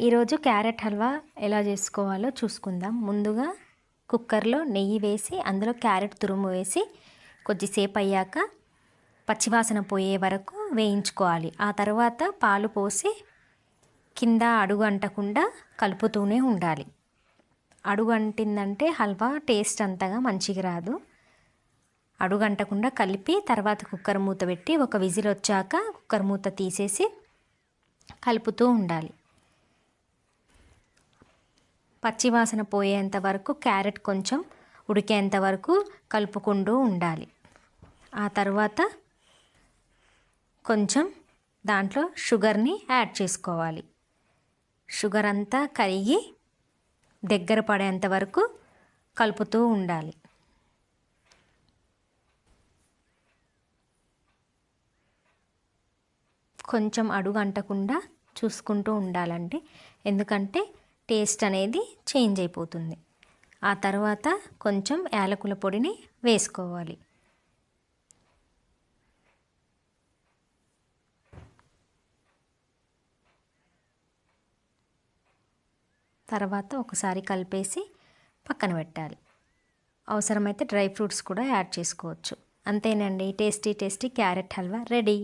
ఈరోజు క్యారెట్ హల్వా ఎలా చేసుకోవాలో చూసుకుందాం. ముందుగా కుక్కర్లో నెయ్యి వేసి అందులో క్యారెట్ తురుము వేసి కొద్దిసేపు అయ్యాక పచ్చివాసన పోయే వరకు వేయించుకోవాలి. ఆ తర్వాత పాలు పోసి కింద అడుగు అంటకుండా కలుపుతూనే ఉండాలి. అడుగు అంటిందంటే హల్వా టేస్ట్ అంతగా మంచిగా రాదు. అడుగు అంటకుండా కలిపి తర్వాత కుక్కర్ మూత పెట్టి ఒక విజిల్ వచ్చాక కుక్కర్ మూత తీసేసి కలుపుతూ ఉండాలి. పచ్చివాసన పోయేంత వరకు క్యారెట్ కొంచెం ఉడికేంత వరకు కలుపుకుంటూ ఉండాలి. ఆ తర్వాత కొంచెం దాంట్లో షుగర్ని యాడ్ చేసుకోవాలి. షుగర్ అంతా కరిగి దగ్గర పడేంత వరకు కలుపుతూ ఉండాలి. కొంచెం అడుగు అంటకుండా చూసుకుంటూ ఉండాలండి, ఎందుకంటే టేస్ట్ అనేది చేంజ్ అయిపోతుంది. ఆ తర్వాత కొంచెం యాలకుల పొడిని వేసుకోవాలి. తర్వాత ఒకసారి కలిపేసి పక్కన పెట్టాలి. అవసరమైతే డ్రై ఫ్రూట్స్ కూడా యాడ్ చేసుకోవచ్చు. అంతేనండి, tasty tasty carrot halwa ready.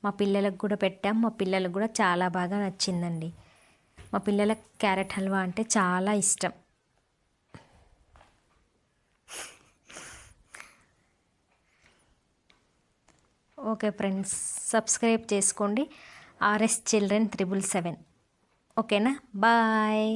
మా పిల్లలకు కూడా పెట్టాం, మా పిల్లలకు కూడా చాలా బాగా నచ్చిందండి. మా పిల్లలకు క్యారెట్ హల్వా అంటే చాలా ఇష్టం. ఓకే ఫ్రెండ్స్, సబ్స్క్రైబ్ చేసుకోండి. RS Children 777. ఓకేనా? బాయ్.